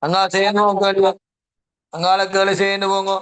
அங்க சேர்ந்து கேள்வி அங்கால கேள்வி சேர்ந்து போங்க.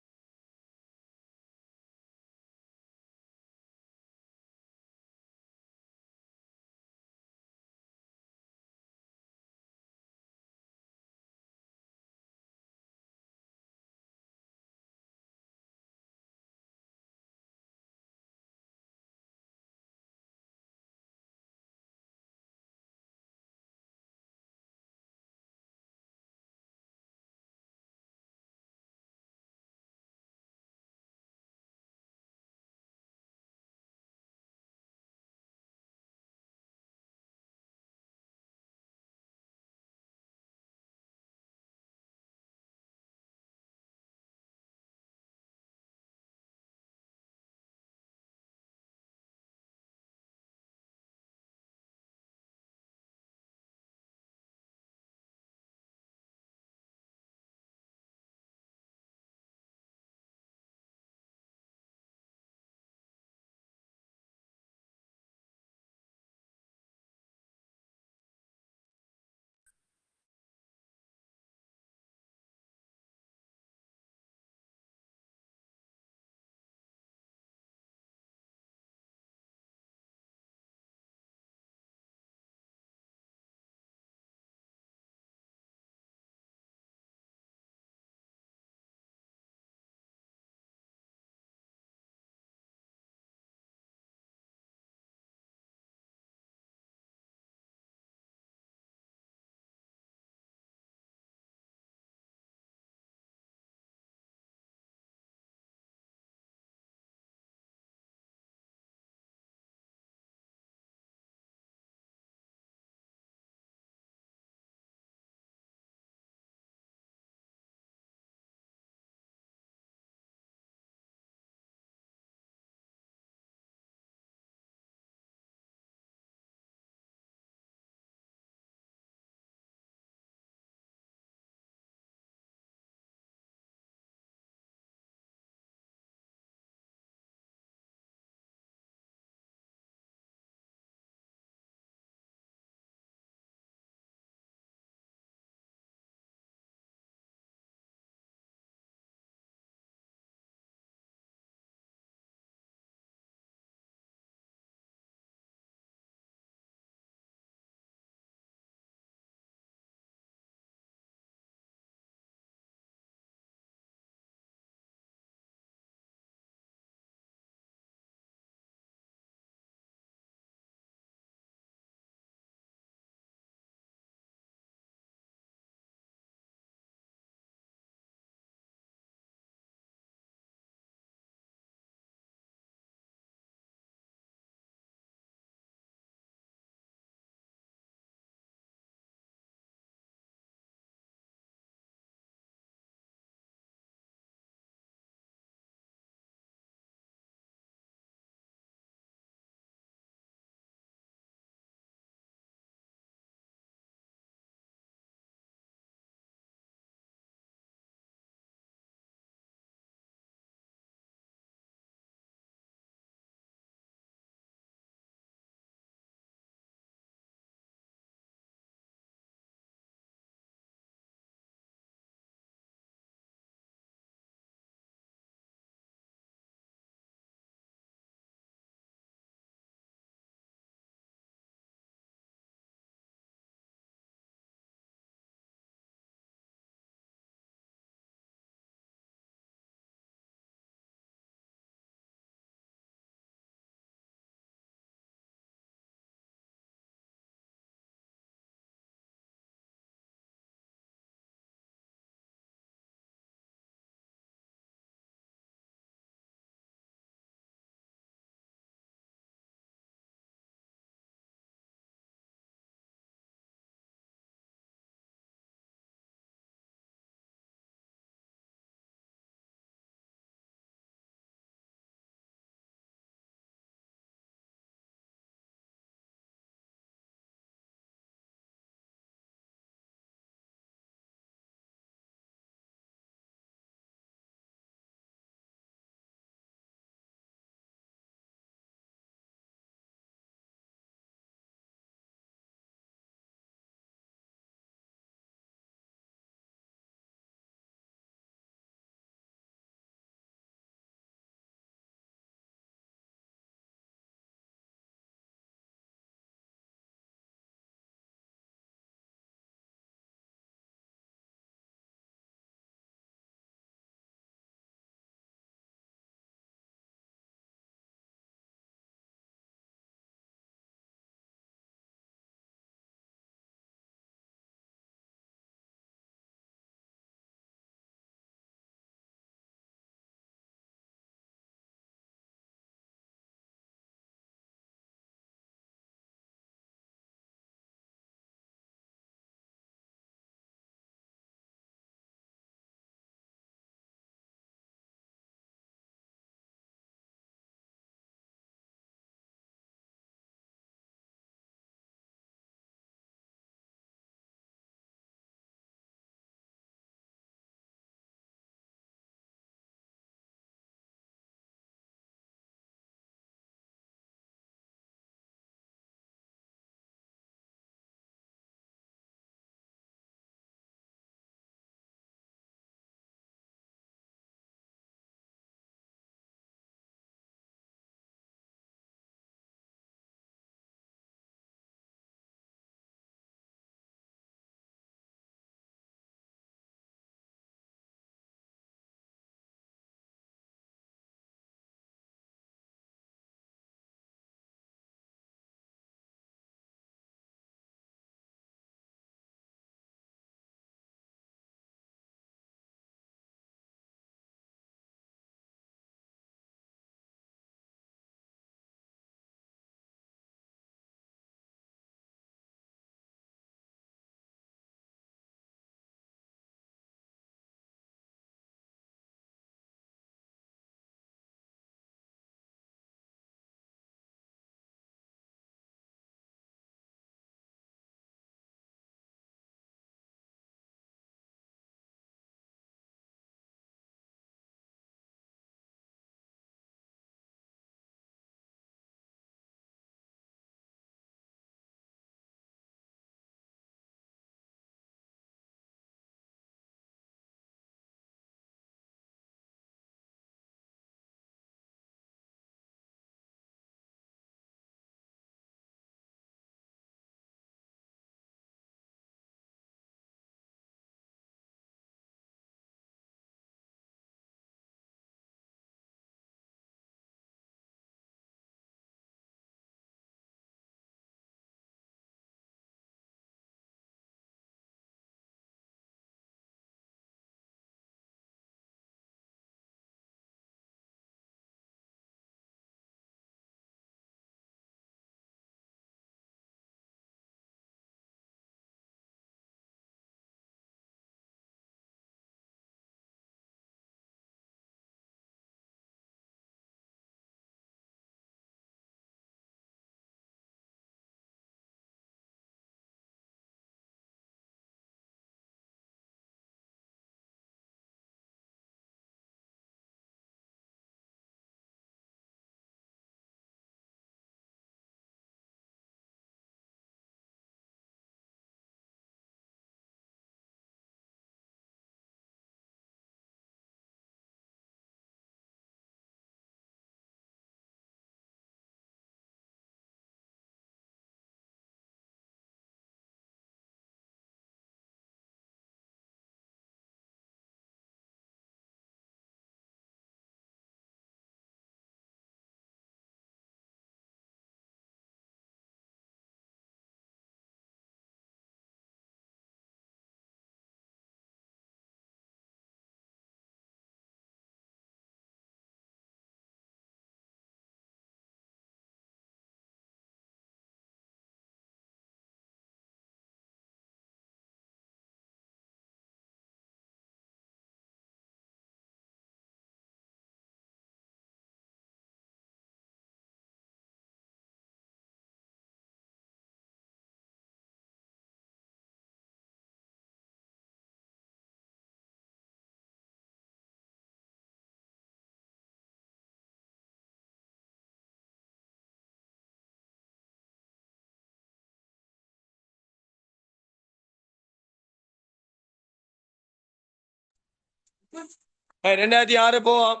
2006 போவோம்.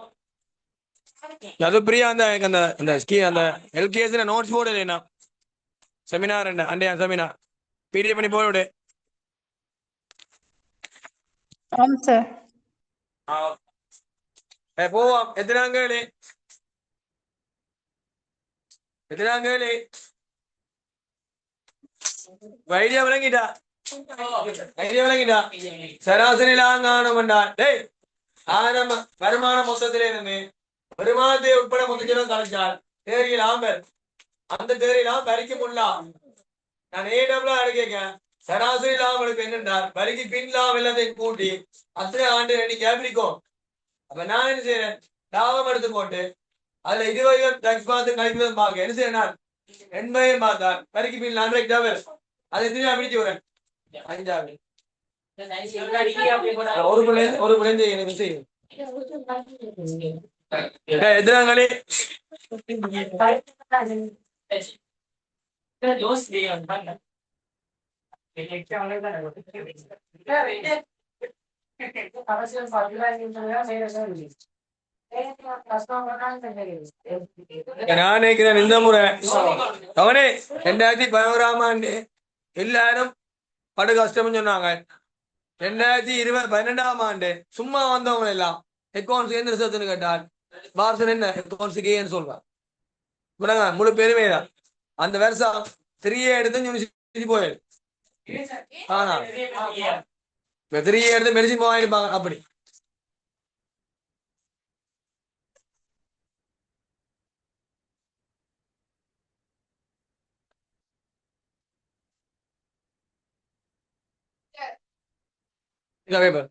அது பிரியா அந்த அந்த அந்த ஸ்கீ அந்த எல்கேஜில நோட்ஸ் போடலைண்ணா. செமினார் அண்டையா செமினார் பிடிஎஃப் பண்ணி போடு. ஆம் சார். போவோம். எத்தனாம் கேளு எத்தனாம் கேளு ஐடியா விளங்கிட்டா ஐடியா விளங்கிட்டா. சராசரி லாங்கானம் என்றால் டேய் ஆரம்ப வருமான மொத்தத்திலே இருந்து வருமானத்தை உட்பட மொத்தத்திலும் கலைச்சால் தேரியில் ஆம்பர் அந்த தேரிலாம் வரிக்கு முல்லாம் நான் ஏடபிளா எடுக்க சராசரி லாபம் எடுக்க என்னென்றால் வரிக்கு பின் லாபம் எல்லாத்தையும் கூட்டி அத்தனை ஆண்டு எண்ணிக்கை பிடிக்கும். அப்ப நான் என்ன செய்யறேன், லாபம் எடுத்து போட்டு அதுல 20 டாக்ஸ் பார்த்து கழிப்பதும் பார்க்க என்ன செய்யறேன், 80 பார்த்தா வரிக்கு பின் நான் வரும். அதை எத்தனை பிடிச்சு வரேன் 5 ஒரு குழந்தை எனக்கு செய்யும். எதிராங்களே நான் நினைக்கிறேன் இந்த முறை அவனே 2011ஆம் ஆண்டு எல்லாரும் படு கஷ்டம் சொன்னாங்க. 2012ஆம் ஆண்டு சும்மா வந்தவங்க எல்லாம் அக்கௌண்ட்ஸ் எந்த ரிசர்ச்னு கேட்டால் மார்சன் என்ன அக்கௌண்ட்ஸுக்கு ஏன்னு சொல்வார். முழு பெருமைதான். அந்த வருஷம் 3A எடுத்து யூனிவர்சிட்டி போயிடு. ஆனா 3A எடுத்து மெடிசின் போவாங்க. அப்படி பேப்பர்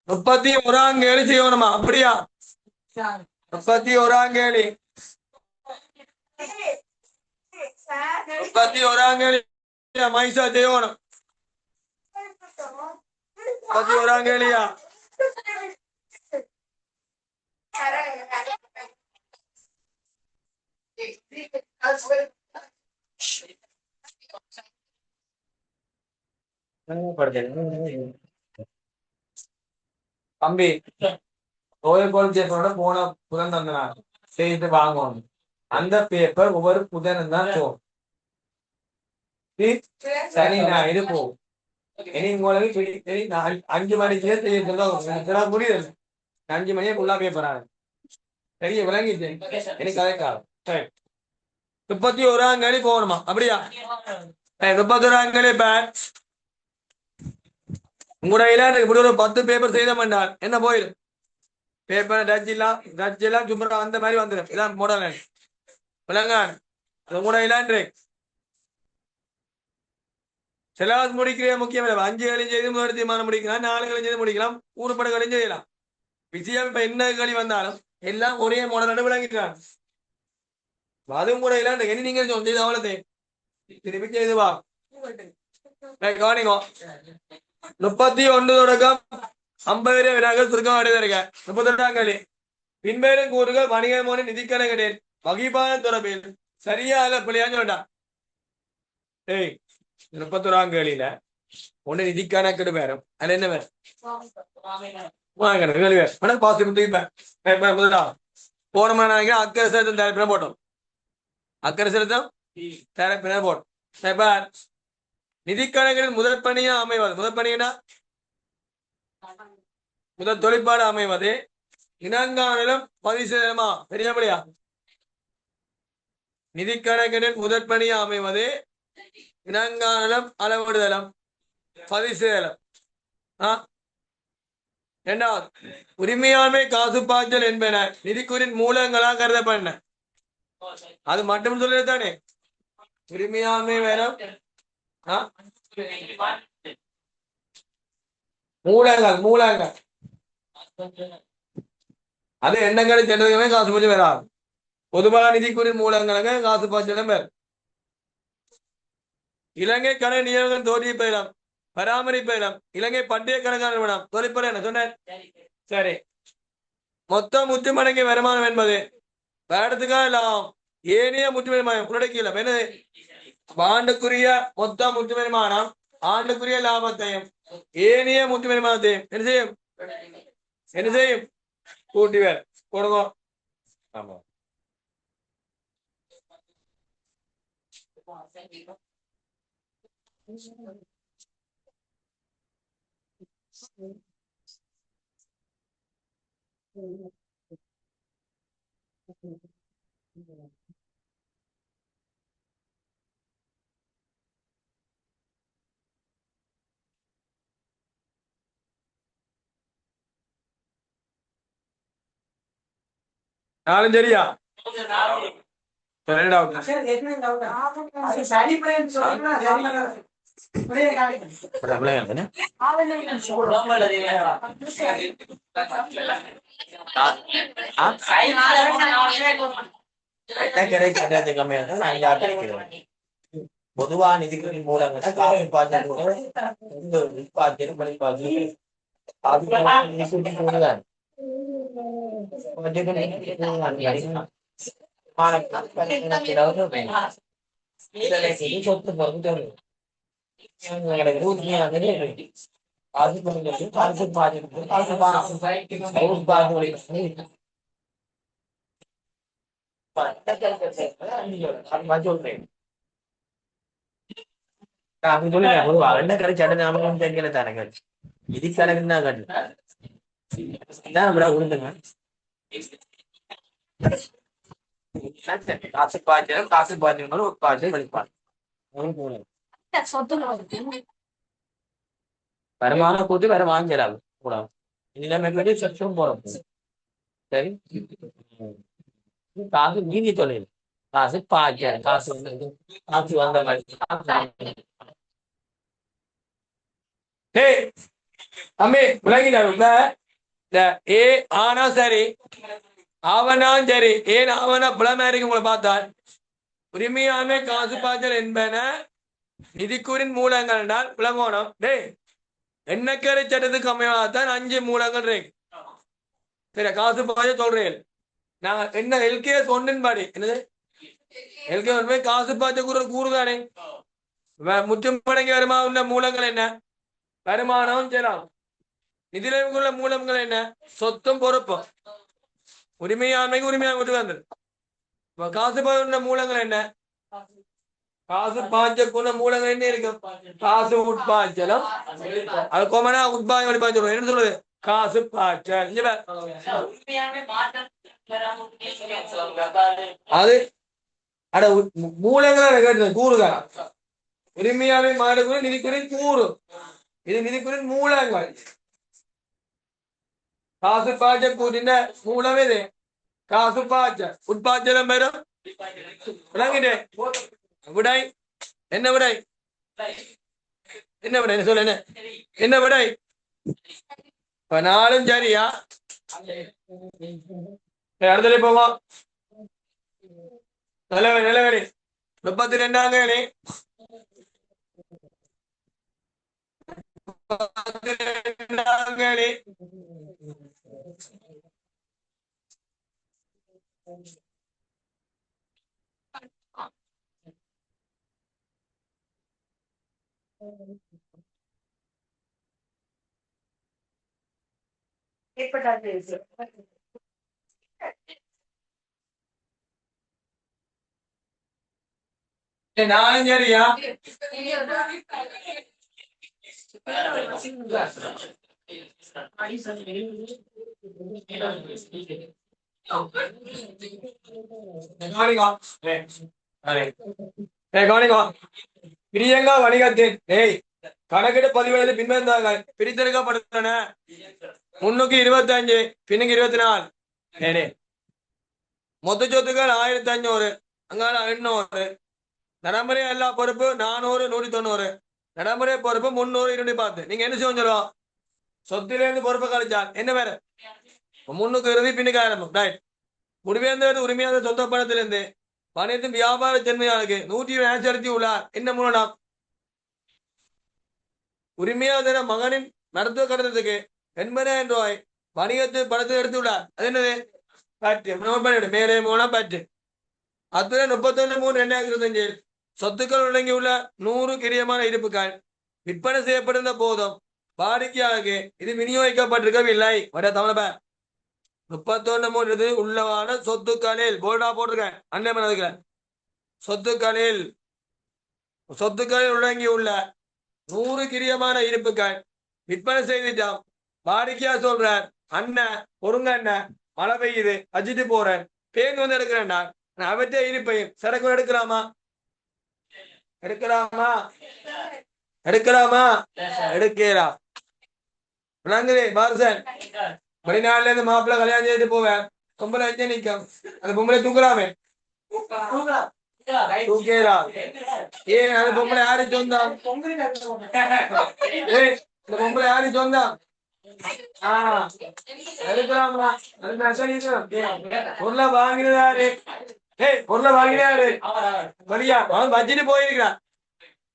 முப்பத்தி ஓராம் கேள்வி செய்யணுமா? அப்படியா? 31ஆம் கேள்வி 31ஆம் கேள்வி மைசா செய்யணும். 31ஆம் கேள்வியா? தம்பி ரோயல் காலேஜோட போன புதன் தந்தனார் செய்து வாங்கணும். அந்த பேப்பர் ஒவ்வொரு புதனும் தான் போகும். சரி நான் இது போகும். இனி உங்களுக்கு 5 மணிக்கே செய்ய முடியுது. 5 மணிக்குள்ளா பேப்பர் ஆகும். பெரிய விளங்கிட்டு எனக்கு கதைக்காகும். சரி 31ஆம் கேள்வி போகணுமா? அப்படியா? 31ஆம் கேள்வி பேட்ச் உங்களுடைய இப்படி ஒரு 10 பேப்பர் செய்த மாட்டார் என்ன போயிடும். பேப்பர் டச் எல்லாம் சும்மா அந்த மாதிரி வந்துடும். இதான் மாடல் விளங்க. அது கூட இல்லான்றே சிலாபஸ் முடிக்கிற முக்கியம் இல்லை. 5 செய்து முதல் தீர்மானம் முடிக்கலாம், 4 செய்து முடிக்கலாம், ஊறுபடுகளையும் செய்யலாம். விஷயம் இப்ப என்ன களி வந்தாலும் எல்லாம் ஒரே மாடல் விளங்கிட்டான். அதுவும் கூட இல்லாண்டு இனி நீங்க செய்து அவ்வளவு திருப்பி செய்துவா கவனிங்கோ. 31 தொடக்கம் 50 வினாக்கள் சுருக்கம் அடைந்திருக்க. 32ஆம் கேள்வி. பின்வரும் கூறுகள் வணிகமான நிதிக்கணக்கின் வகிப்பான தொடர்பில் சரியாக பிள்ளையான்னு சொல்லிட்டான். 31ஆம் கேள்வியில ஒண்ணு நிதிக்கணக்கெடு பேரும் அதுல என்ன பேர் போனோம்னா நினைக்கிறேன் அக்கறை செலுத்தம் தரப்பின போட்டோம். அக்கறை செலுத்தம் தரப்பினர் போட்டோம். நிதிக்கணக்கின் முதற் பணியா அமைவது, முதற் பணியா முதல் தொழிற்பாடு அமைவது இனங்காணலும் பதிசேதமா பெரியபடியா. நிதிக்கணக்கின் முதற் பணியா அமைவது இனங்காணலும் அளவிடுதலும் பதிசேதலம். இரண்டாவது உரிமையாண்மை காசு பாய்ச்சல் என்பன நிதிக்குறின் மூலங்களா கருதப்பட. அது மட்டும் சொல்லித்தானே உரிமையாண்மை வேணும். மூலங்கள் மூலங்கள் அது எண்ணங்களை சென்றதுமே காசு பாய்ச்சல் வராது. பொதுவாக நிதிக்குறின் மூலங்களுக்கு காசு பாய்ச்சலும் பேர். இலங்கை கணக்கு நியமனம் தோல்வி பெயரம் பராமரிப்பிடம் இலங்கை பண்டைய கணக்கான நிறுவனம் தொழிற்பட என்ன சொன்னேன். சரி, மொத்த முற்றுமடங்கிய வருமானம் என்பது வருடத்துக்கான லாபம் ஏனைய முற்றுமணி புரடக்கில என்னது ஆண்டுக்குரிய மொத்த முற்று வருமானம் ஆண்டுக்குரிய லாபத்தையும் ஏனைய முற்று வருமானத்தையும் என்ன செய்யும் கூட்டி வேற கொடுங்க. ஆமா நாலும் சரியா பொதுவா நிதிகளின் மூலங்கள் காசு பாய்ச்சல் சொத்து பொறுத்து சொல்றேன். அப்படி சொல்லி என்ன கிடைச்சாடு ஞாபகம் தெரியல தானே கட்சி இது கணக்கு தான் கட்டு உண்டுங்க. காசு பாய்ச்சல் காசு பாய்ச்சல் உட்பாய்ச்சல் வெளிப்பாடு வருமான கூட்டு வேற வாங்கிடாது கூடாது. இனிமே சற்றும் போறோம். சரி, காசு மீதி தொழில் காசு பாய்ச்சல் காசு காசு வந்த மாதிரி தம்பி விளங்கிட்ட ஏ ஆனா சரி ஆவனாம் சரி ஏன் ஆவணா புலமா இருக்கு. உங்களை பார்த்தால் உரிமையாண்மை காசு பாய்ச்சல் என்பன நிதிக்கூறின் மூலங்கள் என்றால் விளங்கணும். எண்ணக்கரை சட்டத்துக்கு அமைவாகத்தான் 5 மூலங்கள் இருக்கு. சரி, காசு பாய்ச்சல் சொல்றேன் நான் என்ன எல்கே சொன்னின் பாடி என்னது எல்கே காசு பாய்ச்சல் கூறுதானே. முற்றும் மடங்கி வருமான மூலங்கள் என்ன வருமானம் செலாம். நிதியுள்ள மூலங்கள் என்ன சொத்தும் பொறுப்பும். உரிமையாண்மைக்கு உரிமையாக விட்டு வந்தது. காசு பாய்ச்சல் மூலங்கள் என்ன காசு பாய்ச்சல் மூலங்கள் என்ன இருக்கும் காசு உட்பாய்ச்சலும் அது கொமனா உட்பாய் வெளிப்பாய்ச்சல் என்ன சொல்றது காசு பாய்ச்சல். அது அட மூலங்கள் கேட்டது கூறுகள் உரிமையாண்மை மாடுகள் நிதிக்குறின் கூறு இது நிதிக்குறின் மூலங்கள். காசு பாய்ச்சல் கூறின மூலம் இது காசு பாய்ச்சல் உட்பாய்ச்சலும் பெறும் விளங்கிட்டே விடை என்ன விடை என்ன விடை சொல்ல என்ன என்ன விடை இப்ப நாலும் சரியா அடுத்த போவோம் நிலவரி நிலவரி 32ஆம் கேள்வி 32ஆம் கேள்வி நாலும் சரியா பிரியங்கா வணிகத்தின் கணக்கெடு பதிவேடு பின்வந்தார்கள் பிரித்தெடுக்கப்பட்டுள்ளன 325 பின்னுக்கு 24 மொத்த சொத்துக்கள் 1500 அங்கால 800 நடைமுறை எல்லா பொறுப்பு 400 190 நடைமுறை பொறுப்பு 300 210 நீங்க என்ன செய்வோம் சொத்திலிருந்து பொறுப்பு கழிச்சால் என்ன வேற 300 இறுதி பின்னுக்கு ஆரம்பம் ரைட் முடிவேந்தது உரிமையான சொந்த பணத்திலிருந்து பணத்தின் வியாபார தன்மையாளருக்கு 120 செலுத்தி உள்ளார் என்ன மூலம் உரிமையாளர் மகனின் மருத்துவ கட்டணத்துக்கு 80,000 ரூபாய் வணிகத்து பணத்தை எடுத்துள்ளார் அது என்னது பற்று மேலே மூலம் பற்று அத்துடன் 31/3/2025 சொத்துக்கள் வழங்கியுள்ள 100 கிரியமான இருப்புகள் விற்பனை செய்யப்பட்டிருந்த போதும் வாடிக்கையாளருக்கு இது விநியோகிக்கப்பட்டிருக்கவில்லை வர தமிழ 31/3 உள்ளவான சொத்துக்களில் போல்டா போட்டிருக்கேன் அண்ணன் பண்ணதுக்கிறேன் சொத்துக்களில் வழங்கியுள்ள 100 கிரியமான இருப்புகள் விற்பனை செய்துட்டான் வாடிக்கையா சொல்றார் அண்ணன் பொருங்க அண்ணன் மழை பெய்யுது அஜிட்டு போறேன் பேருந்து வந்து எடுக்கிறேன்டா அவற்றை இருப்பையும் சரக்கு எடுக்கலாமா எடுக்கலாமா எடுக்கலாம் விளங்குதே பாரசன் வெளிநாட்டுல இருந்து மாப்பிள்ள கல்யாணம் செய்துட்டு போவேன் பொம்பளை எங்க நிக்கும் அந்த பொம்பளை தூக்கலாமே தூக்கலாம் ஏன் அந்த பொம்பளை யாரு சொந்தம் இந்த பொம்பளை யாரு சொந்தம் எடுக்கலாமா பொருளை வாங்கினாரு பொருளை வாங்கினாரு வழியா அவன் வச்சுட்டு போயிருக்கிறான்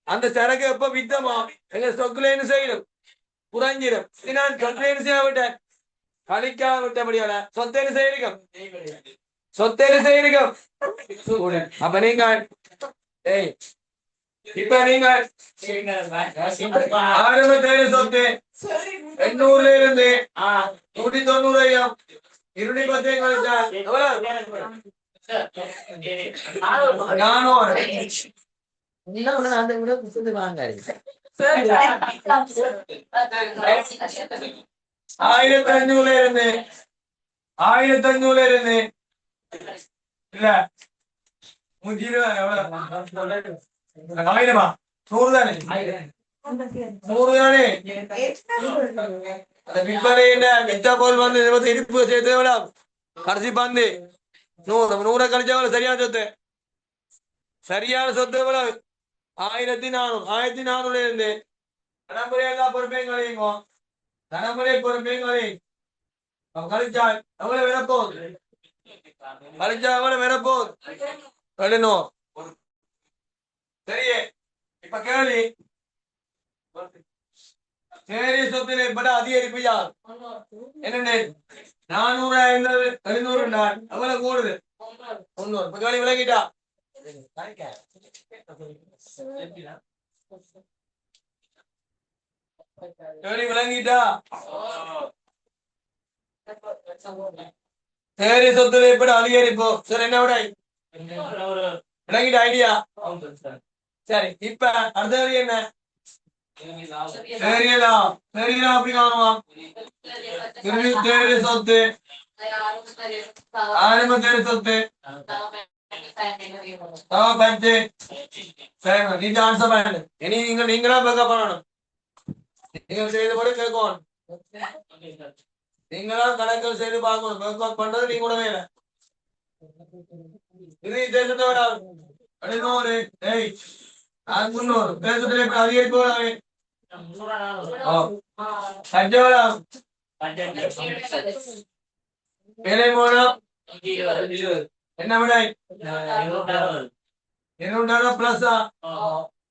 அந்த சரக்கு எப்ப வித்தமோ எங்க ஸ்டொக்ல என்ன செய்யணும் குறைஞ்சிடும் நான் சொத்தை செய்ய விட்டேன் கழிக்கா விட்டபடியால சொத்தை செய்யிருக்கும் அப்ப நீங்க இப்ப நீங்க ஆரம்பத்தில் சொத்து 800 இருந்து 190 210 கழிச்சா எவ்வளவு 1500 இருந்து 1500 இருந்து இல்ல 120 எவ்வளவு 1000 100 தானே 100 தானே அந்த விற்பனை மிச்சா போல் வந்து இருப்பு சேர்த்து எவ்வளவு கடைசி பந்து 100 கழிச்சா சரியான சொத்து எவ்வளவு 1400 இருந்து தலைமுறை எல்லா பொறுப்பையும் கழியுங்க தலைமுறை பொறுப்பையும் கழிச்சால் எவ்வளவு விரப்போகுது எழுநூறு சரியே இப்ப கேள்வி சரி சொத்துல இப்ப அதிகரிப்பு யார் என்ன 400 700 எவ்வளவு கூடுது 300 இப்ப கேள்வி விளங்கிட்டா கேள்வி விளங்கிட்டா சரி சொத்துல இப்ப அதிகரிப்பு சரி என்ன விட விளங்கிட்ட ஐடியா சரி இப்ப அடுத்த என்ன தெரியலாம் அப்படி காணுவான் சொத்து ஆரம்பத்தேடு சொத்து நீங்க ஆன்சர் பண்ணு இனி நீங்களா பேக்கப் பண்ணணும் நீங்க செய்தபடி கேட்கணும் நீங்களா கணக்கில் செய்து பார்க்கணும் பேக்கப் பண்றது நீங்க கூடவே இல்லை இது தேசத்தோட அடிநூறு ஏய் அது 300 தேசத்திலே அதிகரிப்பு கஞ்சோளம் வேலை மூலம் என்ன விடை 200 பிளஸ்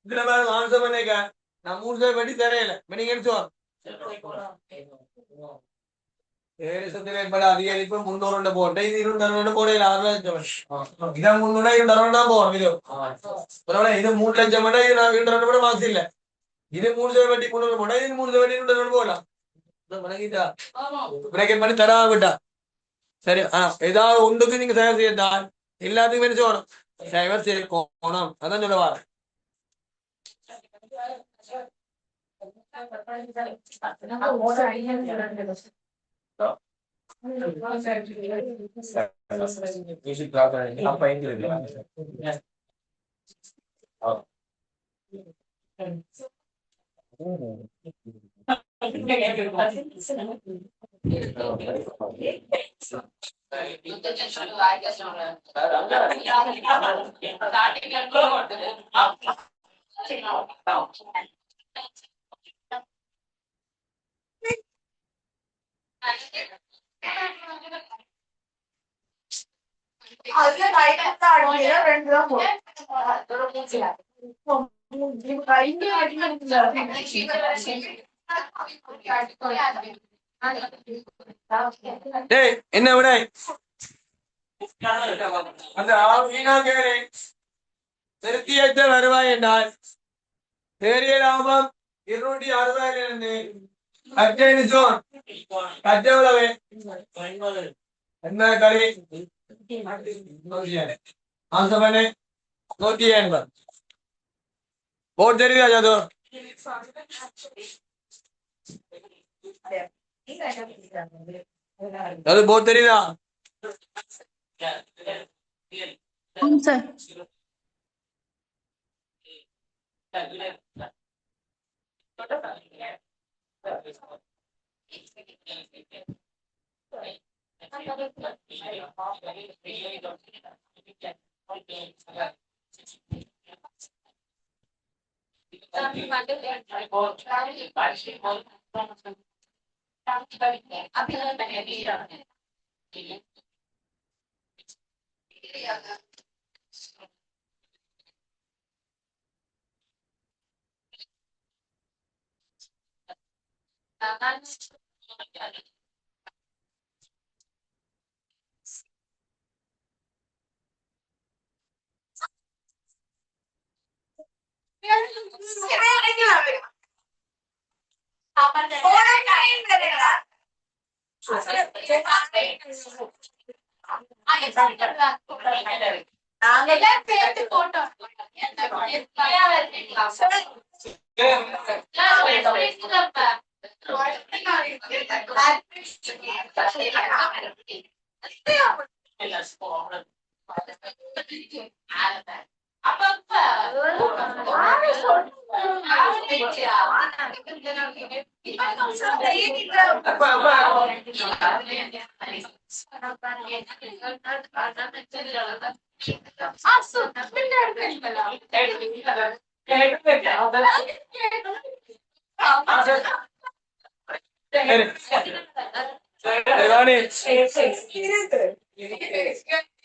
இதுல வேற ஆன்சர் பண்ணிக்க நான் 3 வெட்டி தரையில நீங்க எடுத்து தேசத்திலே அதிகரிப்பு 300 போட்டேன் இது 200 போடையில 6 லட்சம் இதான் 300 200 தான் போகணும் இது பரவாயில்ல இது 3 லட்சம் மட்டும் இது நான் 200 கூட மாசம் இல்ல இது 3 வெட்டி 300 போட்டா இது 3 வெட்டி 200 போடலாம் பிரேக்கெட் பண்ணி தரா விட்டா சரி ஏதாவது ஒன்றுக்கு நீங்க சேவை செய்யத்தான் எல்லாத்துக்கும் என்ன செய்யணும் சேவை செய்யணும் அதான் சொல்ல வர என்ன விட அந்த திருப்தியற்ற வருவாய் என்றால் தேறிய லாபம் 260 கட்டளவு என்ன களி 180 போட் தெரியுதா ஜாதோ அது போட் தெரியுதா sir.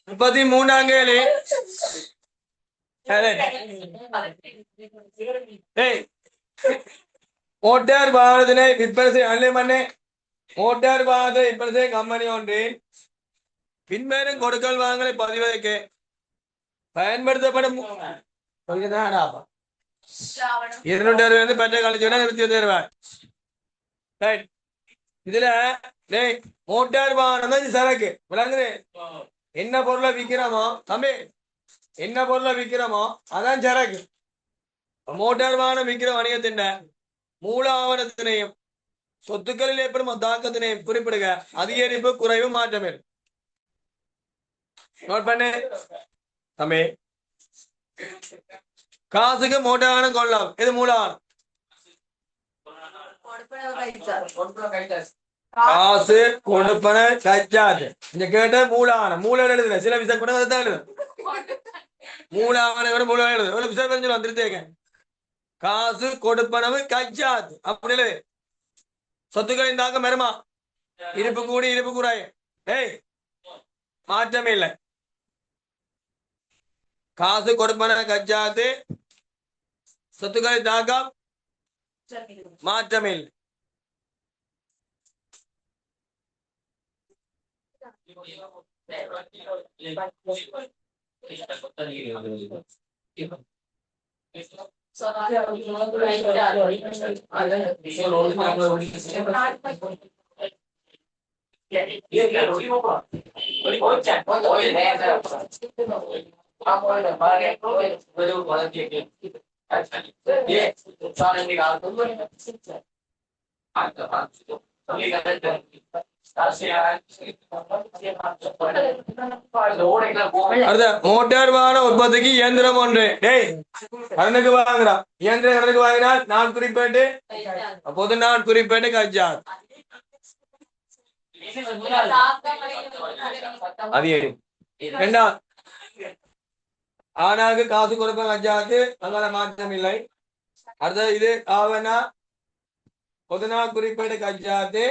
முப்பத்தி மூணாங்கேளு மோட்டார் வாகனத்தினை விற்பனை செய்ய அல்ல மண்ணே மோட்டார் வாகனத்தை விற்பனை செய்ய கம்பெனி ஒன்றின் பின்வரும் கொடுக்கல் வாங்கலை பதிவதற்கு பயன்படுத்தப்படும் 260 பெற்ற கழிச்சு 120 ரூபாய். இதுல மோட்டார் வாகனம் சரக்கு விளங்குது. என்ன பொருளை விற்கிறோமோ தம்பி என்ன பொருளை விற்கிறோமோ அதான் சரக்கு. மோட்டார் வாகனம் விற்கிற வணிகத்தின் மூல ஆவணத்தினையும் சொத்துக்களில் ஏற்படும் தாக்கத்தினையும் குறிப்பிடுக. அதிகரிப்பு குறைவு மாற்றமே நோட் பண்ணு தம்பி. காசுக்கு மோட்டார் வாகனம் கொள்ளலாம். இது மூல ஆவணம். காசு கொடுப்பன கச்சாது இங்க கேட்ட மூல ஆவணம். மூல எழுதுல சில விஷயம் கூட எழுதும் மூலாவணம் வந்துருத்தேங்க. காசு கொடுப்பனவு கஜாத் அப்படி இல்லை. சொத்துக்களின் தாக்கம் வருமா? இருப்பு கூடி இருப்பு கூடாய். ஏய் மாற்றமே இல்லை. காசு கொடுப்பன கஜாத்து, சொத்துக்களின் தாக்கம் மாற்றமே இல்லை. மோட்டார் வாகன உற்பத்திக்கு இயந்திரம் ஒன்று. டேய் கடனுக்கு வாங்குறா. இயந்திரம் கடனுக்கு வாங்கினால் நான் குறிப்பேட்டு பொது நான் குறிப்பேட்டு கஜாத் அதிகரி. ரெண்டாம் ஆனாக்கு காசு கொடுப்ப கஜாத்து அங்கால மாற்றம் இல்லை. அடுத்தது இது ஆவனா பொதுநா குறிப்பேட்டு கஜாத்து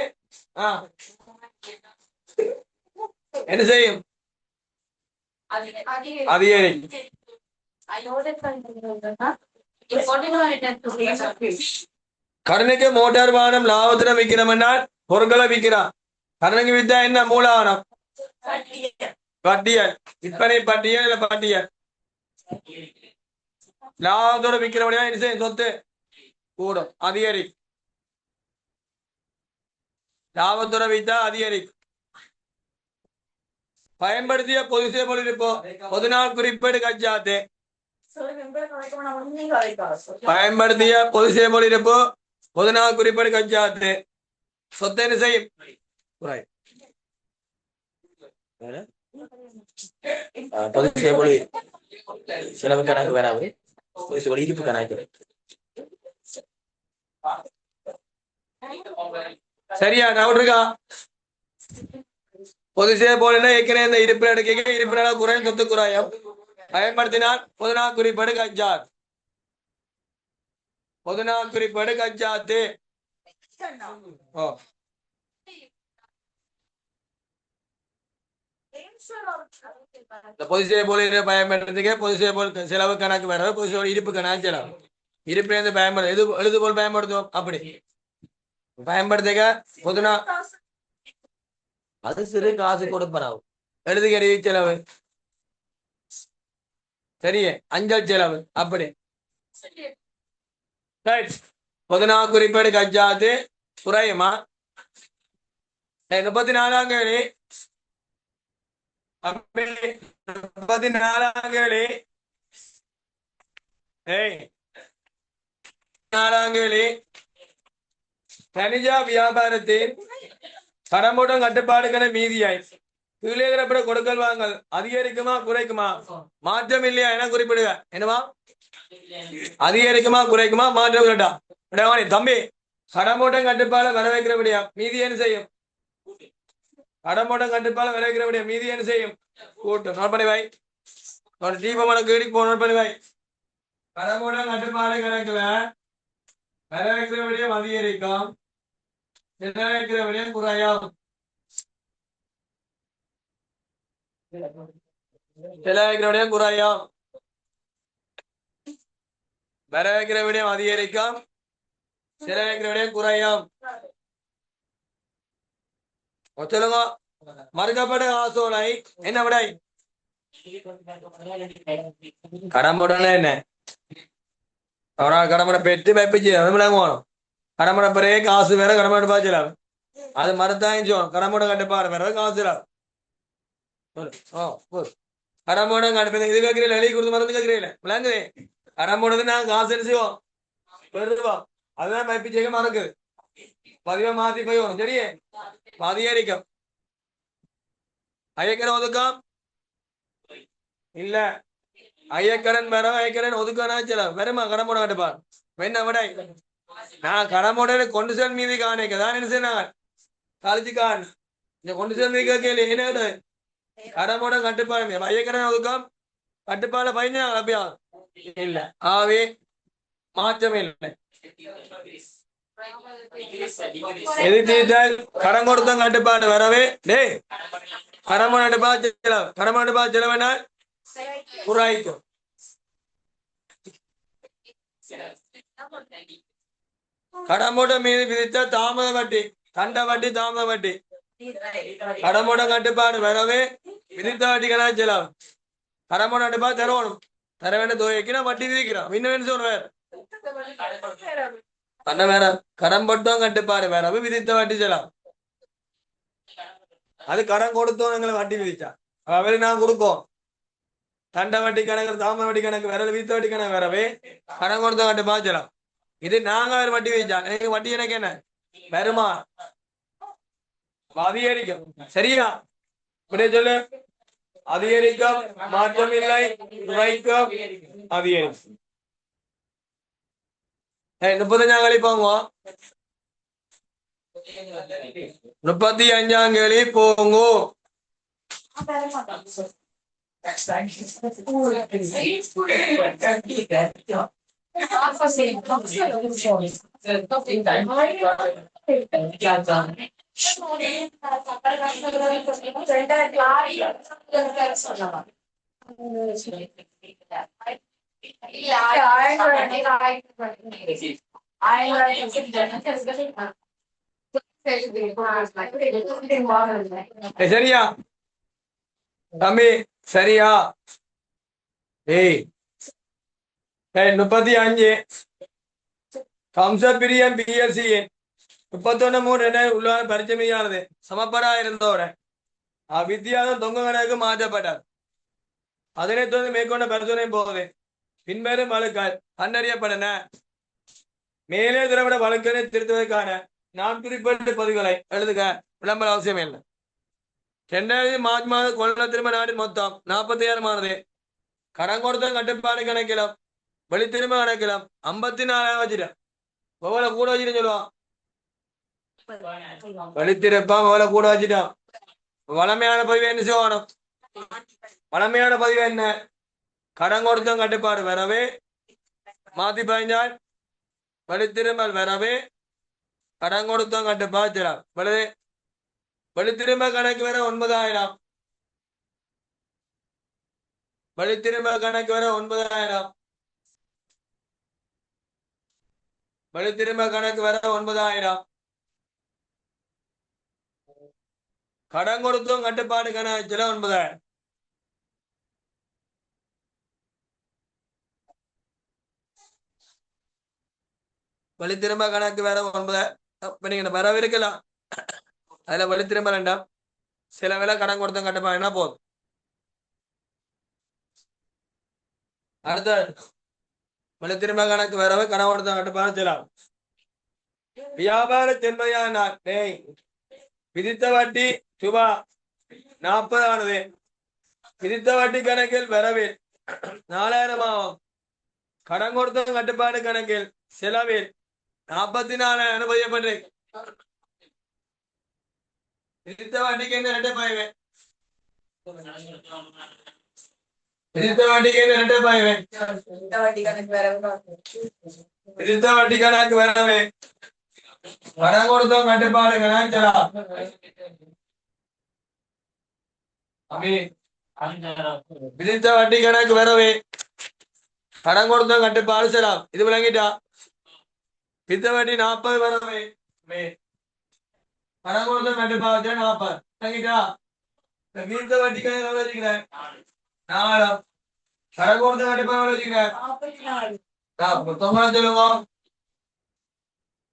என்ன செய்யும்? அதிகரி. கடனுக்கு மோட்டார் வாகனம் லாபத்துல விற்கிறோம் என்றால் பொருட்களை விற்கிறான். கடனுக்கு வித்தா என்ன மூலவானம்? பட்டியல். விற்பனை பட்டியல் இல்ல பட்டியல். லாபத்தோட விற்கிறபடியா என்ன செய்யும்? சொத்து கூடும், அதிகரி. லாபத்தோட வித்தா அதிகரி. பயன்படுத்திய பொது சேவல் இருப்போ பொதுநாள் குறிப்பேடு கஜாத்து. பயன்படுத்திய பொது சேவல் இருப்போ பொதுநாள் குறிப்பேடு கஜாத்து. சொத்தை என்ன செய்யும்? பொது சேவல் செலவு கணக்கு வராது, இருப்பு கணக்கு. சரியா? டவுட் இருக்கா? பொது சேவல் ஏற்கனவே இந்த இருப்பு எடுக்க இருப்பினால குறையும் சொத்து குறையும். பயன்படுத்தினால் பொதுநாள் குறிப்பேடு கஜாத். பொதுநாள் குறிப்பேடு கஜாத்து. பொது சேவல் பயன்படுத்திக்க பொது சேவல் செலவு கணக்கு வர பொது சேவல் இருப்பு கணக்கு செலவு. இருப்பிலிருந்து பயன்படுத்த எது எழுதுபோல் பயன்படுத்துவோம். அப்படி பயன்படுத்திக்க பொதுநா அது சிறு காசு கொடுப்பனாவும் எழுதுகறி செலவு, சரியே அஞ்சல் செலவு. அப்படி பொதுநா குறிப்பேடு கஜாத்து குறையுமா? 34ஆம் கேள்வி. 34ஆம் கேள்வி. 4ஆம் கேள்வி. கனிஜா வியாபாரத்தில் கடமுடன் கட்டுப்பாடுகளை மீதியாய் கீழே இருக்கிற கொடுக்கல் வாங்கல் அதிகரிக்குமா குறைக்குமா? மாற்றம் இல்லையா என குறிப்பிடுக. என்னவா? அதிகரிக்குமா குறைக்குமா? மாற்றம் இல்லட்டா. தம்பி கடமூட்டம் கட்டுப்பாடு வர வைக்கிறபடியா மீதி என்ன செய்யும்? கடமூட்டம் கட்டுப்பாடு வர வைக்கிறபடியா மீதி என்ன செய்யும்? கூட்டும். நோட் பண்ணி வை. தீபமான கீழி போ. நோட் பண்ணி வை. கடமூட்டம் கட்டுப்பாடு கணக்குல வர வைக்கிறபடியும் அதிகரிக்கும், நிர்ணயிக்கிறபடியும் குறையும். செலவழிக்கிறபடியும் குறையும், வர வைக்கிறபடியும் அதிகரிக்கும், செலவழிக்கிறபடியும் குறையும். சொல்லுங்க. மறுக்கப்பட்ட ஆசோலை என்ன விடை? கடம்புடனே என்ன கடம்புட பெற்று வைப்பிச்சு விளங்குவோம். கடம்புட பிறகு காசு வேற கடம்புட பாய்ச்சலாம். அது மறுத்தாயும் சொல்லும். கடம்புட கட்டுப்பாடு வேற காசு கடம்புட கட்டு இது கேட்கிறீங்க. எழுதி கொடுத்து மருந்து கேட்கிறீங்க. விளங்குது? கடம்புடது நாங்க காசு அடிச்சுவோம் பெருவோம். அதுதான் வைப்பிச்சேக்க மறக்குது. பதிவை மாத்தி போய் வரும். சரியே அதிகரிக்கும். ஐயக்கடன் ஒதுக்கம் இல்ல. ஐயக்கடன் வர ஐயக்கடன் ஒதுக்கானா செலவு வருமா? கடம்புட கட்டுப்பாடு என்ன விடை? நான் கடமுட கொண்டு செல் மீதி காணிக்கதான் என்ன செய்ய கழிச்சு காண் இந்த கொண்டு செல் மீதி கேள்வி என்ன கடமுட கட்டுப்பாடு ஐயக்கடன் ஒதுக்கம் கட்டுப்பாடு பதிஞ்சாங்க அப்படியா இல்ல ஆவே மாற்றமே இல்லை எதிர்த்தால் கடன் கொடுத்த கட்டுப்பாடு வரவே டேய் கடமை கட்டுப்பாடு செலவு கடமை கட்டுப்பாடு செலவினால் குறைக்கும் கடமோட மீது விதித்த தாமத வட்டி தண்ட வட்டி தாமத வட்டி கடமோட கட்டுப்பாடு வரவே விதித்த வட்டிகளா செலவு கடமோட கட்டுப்பாடு தரணும் தர வேண்டிய தொகைக்கு நான் வட்டி விதிக்கிறோம் இன்னும் சொல்றேன் பண்ண வேற கடன் போட்டோம் கட்டுப்பாடு வரவு விதித்த வட்டி செலவு அது கடன் கொடுத்தோம் எங்களை வட்டி விதிச்சா அவரு நான் கொடுப்போம் தண்ட வட்டி கணக்கு தாமத வட்டி கணக்கு வரல விதித்த வட்டி கணக்கு வரவே கடன் கொடுத்தோம் கட்டுப்பாடு செலவு இது நாங்க வேற வட்டி விதிச்சா எனக்கு வட்டி எனக்கு என்ன வருமா அதிகரிக்கும் சரியா இப்படியே சொல்லு அதிகரிக்கும் மாற்றம் இல்லை குறைக்கும் அதிகரிக்கும் 35 கழிப்பாங்க 35 கேள்வி போங்க சரியா தம்பி சரியா ஏய் 35 கம்சப்பிரியம் பிஎல்சி 31/3 உள்ள பரிச்சமையானது சமப்படா இருந்தோட வித்தியாசம் தொங்க கணக்கு மாற்றப்பட்டார் அதனை தொடர்ந்து மேற்கொண்ட பரிசோதனை போகுது பின்வரும் வழக்கால் கண்டறியப்படன மேலே திரவிட வழக்கினை திருத்துவதற்கான நான் குறிப்பிட்ட பதிவுகளை எழுதுக விளம்பர அவசியம் இல்லை 2000 மார்ச் மாத கொள்ள திரும்ப நாட்டின் மொத்தம் 46 கடன் கொடுத்த கட்டுப்பாடு கணக்கிலும் வெளித்திரும்ப கணக்கிலும் 54 வச்சிடும் எவ்வளவு கூட வச்சுட்டு சொல்லுவான் வெளித்திருப்பான் எவ்வளவு கூட வச்சுட்டான் வளமையான பதிவு என்ன செய்யணும் வளமையான பதிவு என்ன கடன் கொடுத்த கட்டுப்பாடு வரவே மாத்தி பதிஞ்சால் வெளித்திரும்பல் வரவே கடன் கொடுத்த கட்டுப்பாடு செய்யலாம் வெளித்திரும்ப கணக்கு வர 9000 வெளித்திரும்ப கணக்கு வர 9000 வெளித்திரும்ப கணக்கு வர 9000 கடன் கொடுத்தும் கட்டுப்பாடு கணக்குல 9000 வெளித்திரும்ப கணக்கு வேற 9000 நீங்க வரவு இருக்கலாம் அதுல வெளித்திரும்ப வேண்டாம் சில வேலை கடன் கொடுத்தும் கட்டுப்பாடுனா போதும் அடுத்த வெளித்திரும்ப கணக்கு வரவு கடன் கொடுத்தும் கட்டுப்பாடு செய்யலாம் வியாபார சென்மையான விதித்த வட்டி ரூபாய் 40 ஆனது விதித்த வட்டி கணக்கில் வரவில் 4000 ஆகும் கடன் கொடுத்த கட்டுப்பாடு கணக்கில் செலவில் 44 அனுபவிக்கப்பட்டு விதித்த வட்டிக்கு என்ன ரெண்டு பாய்வேன் விதித்த வட்டிக்கு என்ன ரெண்டு பாய்வேன் விதித்த வட்டி கணக்கு வரவே கடன் கொடுத்த கட்டுப்பாடு கணக்கலாம் விதித்த வட்டி கணக்கு வரவே கடன் கொடுத்த கட்டுப்பாடு செலாம் இது விளங்கிட்டா விதித்த வட்டி 40 வரவே கடன் கொடுத்த கட்டுப்பாடு 40 விளங்கிட்டா விதித்த வட்டி கணக்கு வச்சுக்கிறேன் 4 கடன் கொடுத்த கட்டுப்பாடு வச்சுக்கிறேன் 44 சொல்லுவோம்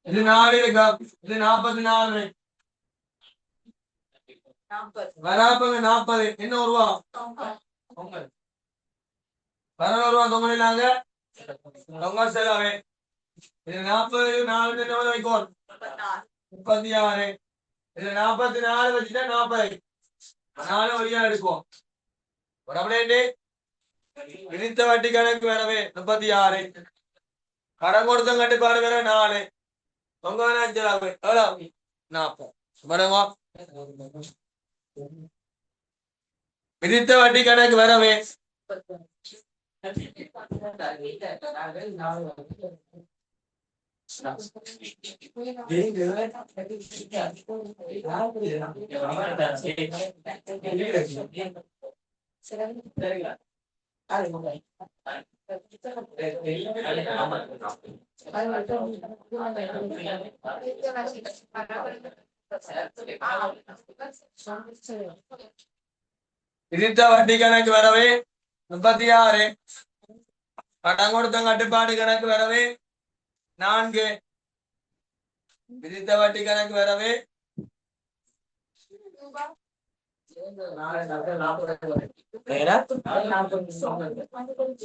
இது 4 இருக்கா இது 44 வராப்பங்க 40 என்ன ரூபா 11 ரூபா தொங்கலாங்க தொங்க செலவே இது 40 4 எவ்வளவு வைக்கும் 36 இது 44 வச்சுட்டா 40 4 வழியா எடுக்கும் உடம்புலே விதித்த வட்டி கணக்கு வரவே 36 கடன் கொடுத்த கட்டுப்பாடு வேற 4 தொங்க செலவு எவ்வளவு 40 பாருங்க விதித்த வட்டி கணக்கு வரவே விதித்த வட்டி கணக்கு வரவே 36. கடன் கொடுத்த கட்டுப்பாடு கணக்கு வரவே 4. விதித்த வட்டி கணக்கு வரவே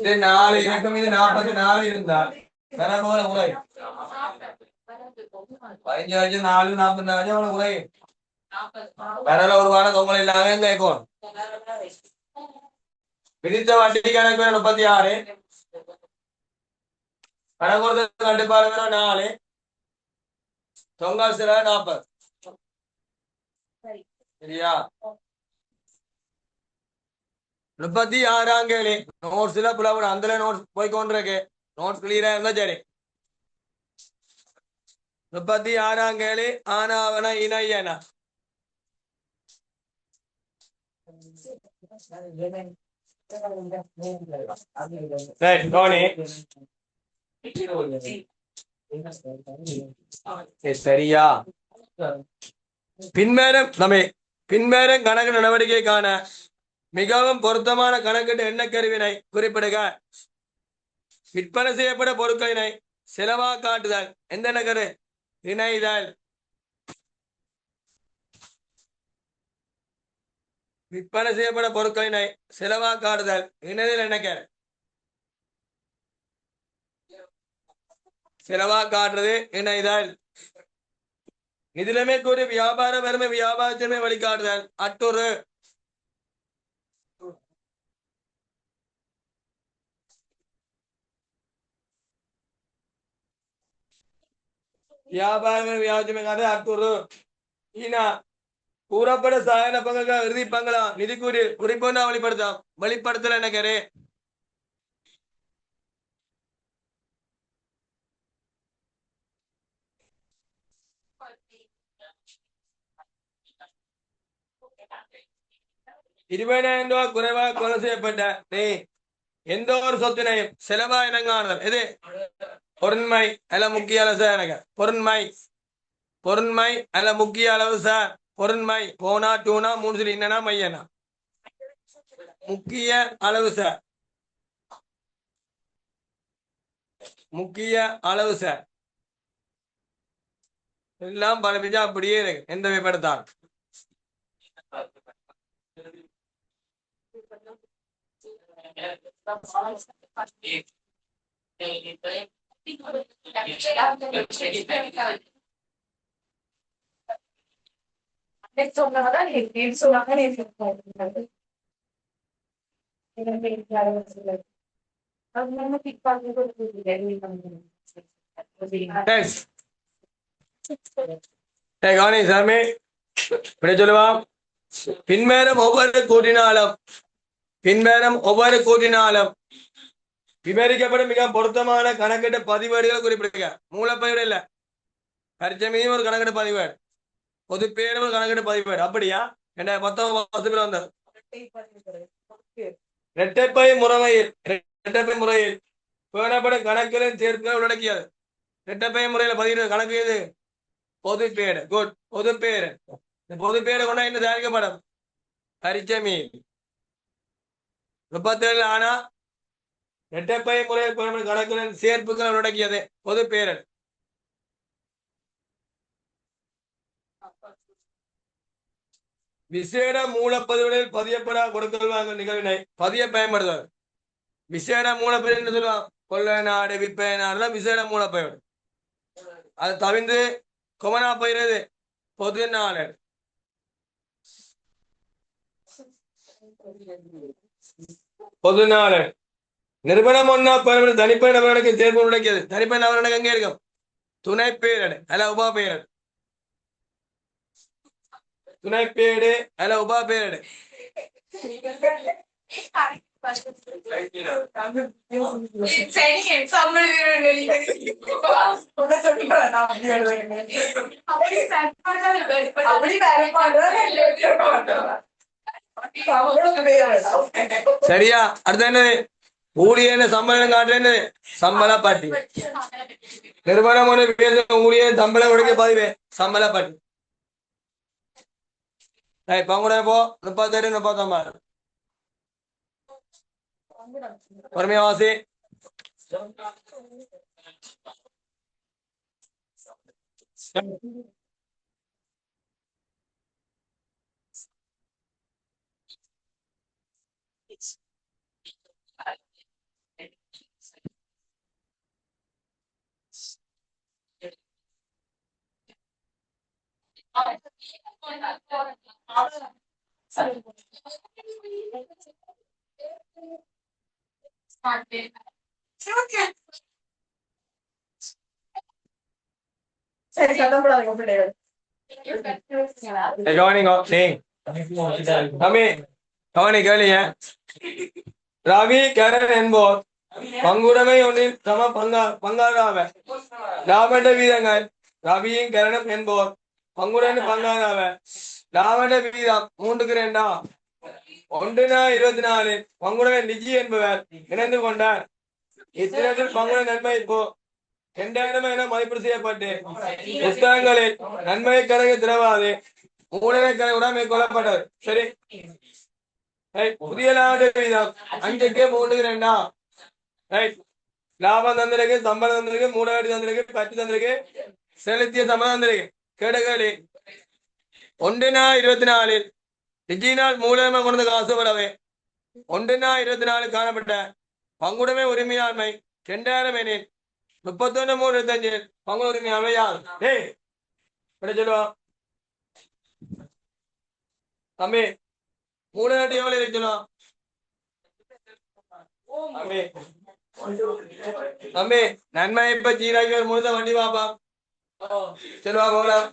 இது 4 இறக்கம். இது 44 இருந்தால் போல உரை 15 4 44 உரை வரல ஒரு வாரம் தொங்கல் இல்லாம கேட்கும். விதித்த வட்டி கணக்கு 36. கடன் கொடுத்த கட்டுப்பாடு 4. தொங்கல் சில 40. சரியா? 36ஆம் கேள்வி. நோட்ஸ்ல புலவுட அந்த நோட்ஸ் போய் கொண்டிருக்கு. நோட்ஸ் கிளியரா இருந்தா சரி. 36ஆம் கேள்வி. ஆனாவன இணையன. சரி டோனி. சரியா? பின்வரும் கணக்கு நடவடிக்கைக்கான மிகவும் பொருத்தமான கணக்கீட்டு எண்ணக்கருவினை குறிப்பிடுக. விற்பனை செய்யப்பட்ட பொருட்களினை செலவா காட்டுதல். எந்த நகரு? இணைதல். விற்பனை செய்யப்பட்ட பொருட்களினை செலவா காட்டுதல். இணைதல் என்னக்கரு? செலவா காட்டுறது இணைதல். நிதிலைமை கூறி வியாபார வறுமை வியாபாரத்தின்மை வழிகாட்டுதல். அட்டுறு. வியாபார வியாபாரத்தின்மை காட்டு அட்டுறு. ஈனா கூறப்பட சாயன பங்குகள் இறுதி பங்களா நிதி கூறி குறிப்பொன்றா வெளிப்படுத்தல் என்னக்கரு? $20,000 குறைவாக கொலை செய்யப்பட்ட எந்த ஒரு சொத்தினையும் செலவா இனங்காணுதல். எது? பொருண்மை அல்ல முக்கிய அளவு சார். எனக்கு பொருண்மை அல்ல முக்கிய அளவு சார். பொருண்மை போனா டூனா 3 சொல்லி என்னன்னா மையனா முக்கிய அளவு சார். முக்கிய அளவு சார். எல்லாம் பலபிஜா அப்படியே இருக்கு. எந்த வகைப்படுத்தால் பின்வரும் ஒவ்வொரு கூட்டினாலும் விவரிக்கப்படும் மிக பொருத்தமான கணக்கிட்ட பதிவேடுகளை குறிப்பிடுங்க. மூலப்பயிர் இல்ல பரிச்சமையும் ஒரு கணக்கிட்ட பதிவேடு. பொதுப்பேரும் ஒரு கணக்கிட்ட பதிவேடு. அப்படியா? என்ன மொத்தம் 10 பேர் வந்தார். இரட்டைப்பை முறையில் பேணப்படும் கணக்குகளின் சேர்க்கை உள்ளடக்கியது. இரட்டைப்பை முறையில பதிவு கணக்கு எது? பொதுப்பேடு. குட். பொதுப்பேடு. பொதுப்பேடு கொண்டா என்ன தயாரிக்கப்படும்? பரிச்சமி 37 ஆனா இரட்டைப்பை முறையில் பேணப்படும் கணக்குகளின் சேர்ப்புகள் உள்ளடக்கியது. பொதுப்பேடு. விசேட மூலப்பதிவுகளில் பதியப்படா கொடுக்கல் வாங்கல் நிகழ்வினை பதிய பயன்படுத்துவது. விசேட மூலப்பதிவு என்று சொல்லுவாங்க. கொள்ளை நாடு விற்பனை நாடுலாம் விசேட மூலப்பயிர். அது தவிர்த்து கொமனா பயிர் பொது நாடு. பொது நாடு நிறுவனம் ஒன்னா பயன்படுத்த தனிப்பட்ட நபர்களுக்கு தேர்வு உடைக்கிறது. தனிப்பட்ட நபர்களுக்கு எங்கே இருக்கும்? துணை பேரடு அல்ல உபா பேரடு. துணை பேடு அல்ல உபா பேரடு. சரியா? அடுத்து என்னது? ஊழியன சம்பளம் காட்டுறது சம்பள பாட்டி. நிறுவனம் ஒன்று ஊழிய சம்பளம் கொடுக்க பதிவே சம்பள பாட்டி. பங்குட போ 37 39 பொறுமையா வாசி. கவனிங்க தம்பி கவனி கேளுங்க. ரவி கரண் என்போர் பங்குடைமை ஒன்றில் சம பங்காளாவர். லாபண்ட வீதங்கள் ரவியும் கரணம் என்போர் பங்குடன் பங்காளாவர். லாபண்ட வீதம் 3:2 1/24 பங்குடன் நிஜி என்பவர் இணைந்து கொண்டார். இத்தினத்தில் பங்குடன் நன்மை இப்போ 2000 என மதிப்பீடு செய்யப்பட்டு புத்தகங்களில் நன்மை கணக்கு திரவாது மூலனை கணக்குடன் மேற்கொள்ளப்பட்டது. சரி, புதிய லாப வீதம் 5/3 லாபம் தந்திருக்கு, சம்பளம் தந்திருக்கு, மூலவரி தந்திருக்கு, பற்றி தந்திருக்கு, செலுத்திய சம்பளம் தந்திருக்கு. கேடுகளி 1/24 டிஜினால் மூலமா கொண்டு காசு படவே 1/24 காணப்பட்ட பங்குடைமை உரிமையாண்மை 2000 எனில் 31/3 பங்கு உரிமையாண்மை யார்? சொல்லுவா தம்பி. 3 எவ்வளவு இருக்கணும் தம்பி? நன்மை இப்ப ஜீராக்கி ஒரு முழுத வண்டி வாப்பா சொல்லுவா போகலாம்.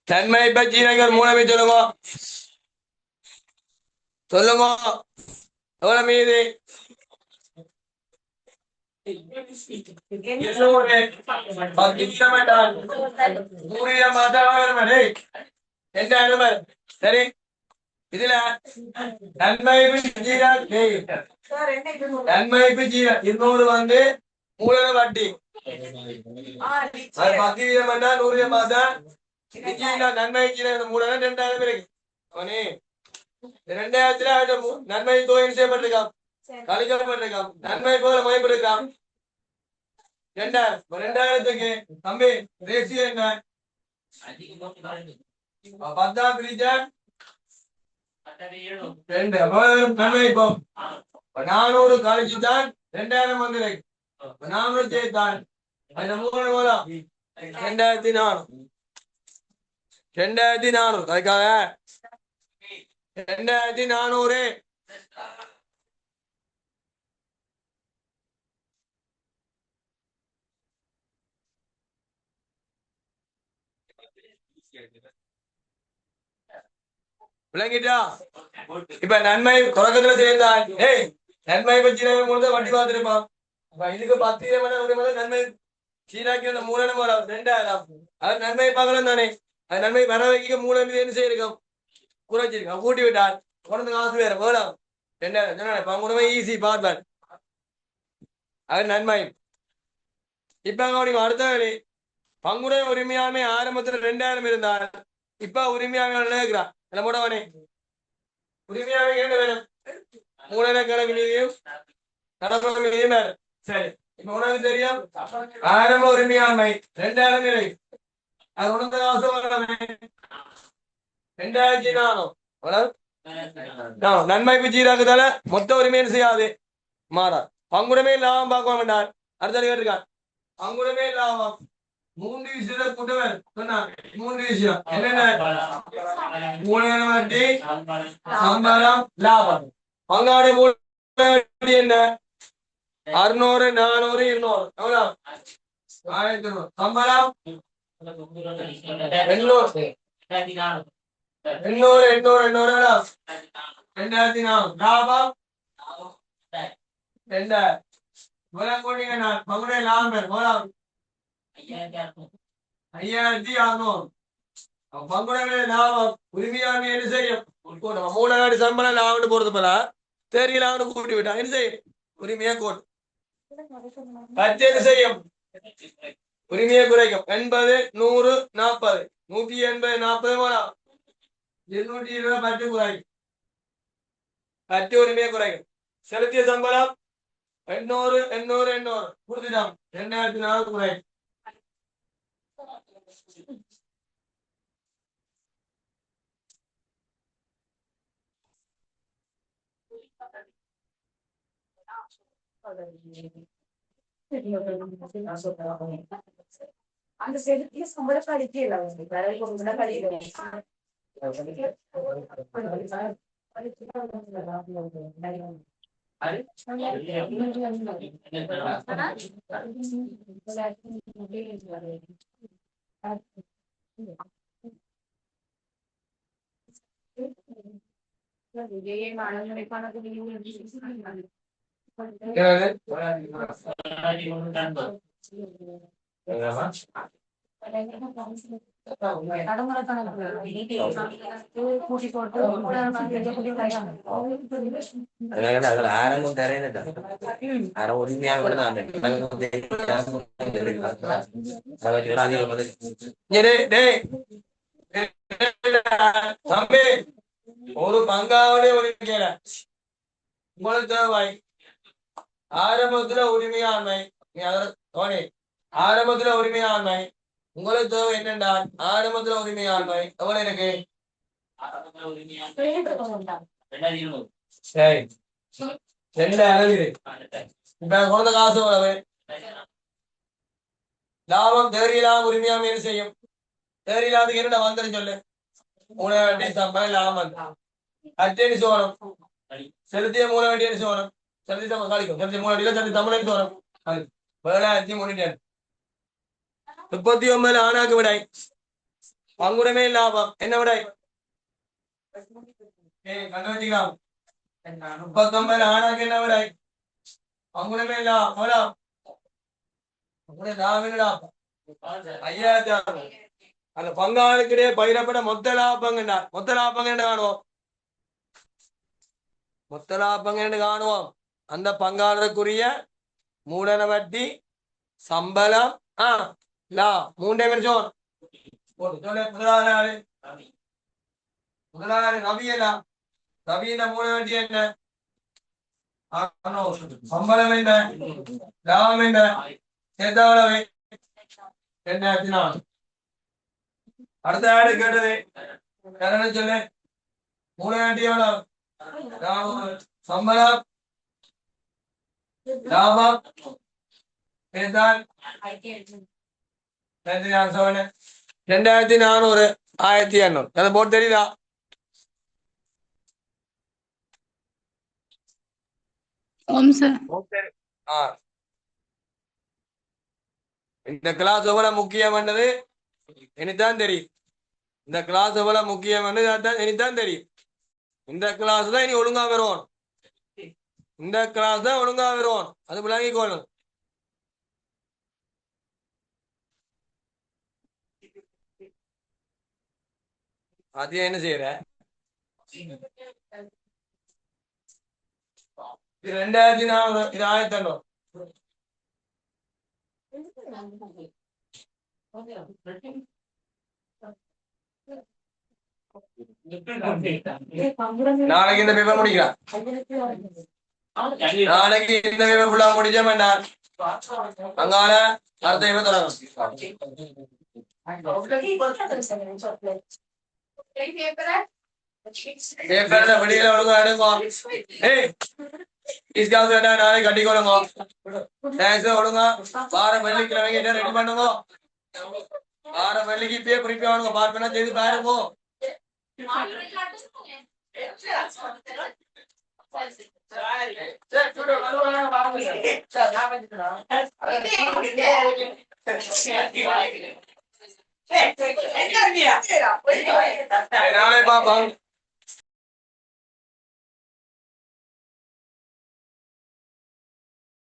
நன்மை இப்ப ஜீராக்கி ஒரு மூலமே சொல்லுங்க சொல்லுங்க. எவ்வளவு மீது? சரி, இதுல நன்மைப்பு ஜீரா 200 வந்து மூலத வட்டி 10% 100 நன்மை மூலத 2000 இருக்கு. 2000 நன்மை தொகை செய்யப்பட்டிருக்கான் கழிக்கப்பட்டிருக்கான். நன்மை போல மதிப்பிருக்கான் 2000க்கு தம்பி ரேசியோ என்ன? 10 பிரிச்சா 2 நன்மை. இப்போ 400 கழிச்சுதான் 2000 வந்துருக்கு. 400 சேர்த்தான் 2400 அதுக்காக 2400 விளங்கிட்டா? இப்ப நன்மை தொடக்கத்துல சேர்ந்தான் நன்மை பற்றி வட்டி பார்த்துருப்பான். இதுக்கு 10 நன்மை சீராக்கி வந்த மூலன 2000 அது நன்மை பார்க்கலாம் தானே. அது நன்மை வர வைக்க மூலம் என்ன செய்யிருக்கோம் குறைச்சிருக்கோம் கூட்டி விட்டால் உனக்கு காசு வேற போகலாம் 2000 பங்குடமை ஈஸி பார்ப்பார். அது நன்மை. இப்ப நீங்க அடுத்த வேலை பங்குடைய உரிமையாண்மை ஆரம்பத்துல 2000 இருந்தால் இப்ப உரிமையாண்மை நினைக்கிறான் என்ன போடவனே உரிமையாண்மை என்ன வேணும் மூலன கணக்கு நீதியும் நடப்பு நீதியும் வேறு. சரி, இப்ப உனக்கு தெரியும் ஆரம்ப உரிமையாண்மை 2000 நிலை அது உனக்கு காசு வரவே 2400 நன்மை ஜீராக்குதால மொத்த உரிமை செய்யாது மாறா. பங்குடமே லாபம் பார்க்க வேண்டாம். அடுத்த கேட்டிருக்கான் பங்குடமே லாபம் 3 விஷயத்தை கூட்டுவர் சொன்னாங்க. 3 விஷயம் என்னென்ன? மூலதன வட்டி, சம்பளம், லாபம். பங்காளி மூலதன வட்டி என்ன? 600 400 200 எவ்வளவு 1200 சம்பளம் 800 2400 லாபம் 2000 மூலம் கூட்டிங்க நான் மகுடைய லாபம் பேர் மூலம் 5600 பங்குடைய லாபம் உரிமையாண்மை என்ன செய்யும் மூணாடி சம்பளம் லாபம் போறது போல தெரியலாம்னு கூட்டி விட்டா என்ன செய்யும் உரிமையா கூட்டு கச்சேரி செய்யும் உரிமையை குறைக்கும் 80 100 40 180 40 மூலம் 220 பட்டு குறைக்கும் கட்சி உரிமையை குறைக்கும் செலுத்திய சம்பளம் 800 கொடுத்துட்டான் 2400 குறைக்கும் அந்த செலுத்திய சம்பளத்தை அடிக்கல ஆரம்பம் தரேன் உரிமையாக தம்பி ஒரு பங்காவதே ஒதுக்கல உங்களுக்கு தேவாய் ஆரம்பத்துல உரிமையாண்மை தோனி ஆரம்பத்துல உரிமையாண்மை உங்களுக்கு தேவை என்னண்டா ஆரம்பத்துல உரிமையாண்மை எவ்வளவு எனக்கு சரி 2000 இப்ப குழந்தை காசு எவ்வளவு லாபம் தேறியலாம் உரிமையாண்மை என்ன செய்யும் தேறியலாதுக்கு என்னடா வந்துடும் சொல்லு 3 சம்பளம் லாபம் அட்டேனி சோனம் செலுத்திய 3 சோனம் செலுத்தி தமிழ் காலிக்கும் செலுத்தி 3 செலுத்தி தமிழ் சோனம் வேலை 3 39 ஆனாக்கு விடை பங்குடைமை லாபம் என்ன விடை கண்டு வச்சுக்கலாம் 39 ஆனாக்கு என்ன விடை பங்குடைமை லாபம் லாபம் 5000 அந்த பங்காளுக்கிடையே பயிரப்பட மொத்த லாபங்க மொத்த லாபங்க காணுவோம் மொத்த லாபங்க காணுவோம் அந்த பங்காளருக்குரிய மூலன வட்டி சம்பளம் மூன்றே நிமிஷம் முதலாளி ரவியலா ரவியின மூல வட்டி என்ன சம்பளம் என்ன லாபம் என்ன சேர்த்தவளவை 2400 அடுத்த ஆடு கேட்டது சொல்லு மூல வட்டி எவ்வளவு சம்பளம் லாபம் 2400 1500 அதை போட்டு தெரியுதா இந்த கிளாஸ் எவ்வளவு முக்கியம் பண்ணது இனிதான் தெரியும் இந்த கிளாஸ் எவ்வளவு முக்கியம் பண்ணது இனிதான் தெரியும் இந்த கிளாஸ் தான் இனி ஒழுங்கா வருவோம் இந்த கிளாஸ் தான் ஒழுங்கா வருவோம் அது விளங்கிக்கொள்ளும் அது என்ன செய்யற 2400 இது 1500 நாளைக்கு இந்த பேப்பர் முடிக்கலாம் நாளைக்கு இந்த பேப்பர் ஃபுல்லா முடிச்ச வேண்டாம் அங்கால அடுத்த பேப்பர் தொடரும் பேப்பர்ல வெளியில ஒழுங்கா எடுக்கும் நாளைக்கு கட்டிக்கொள்ளுங்க ஒழுங்கா வாரம் வெள்ளிக்கிழமைக்கு என்ன ரெடி பண்ணுங்க வாரம் வெள்ளிக்கு இப்பயே குறிப்பாக பார்ப்பனா செய்து பாருங்க சரி நாளை பாப்போம்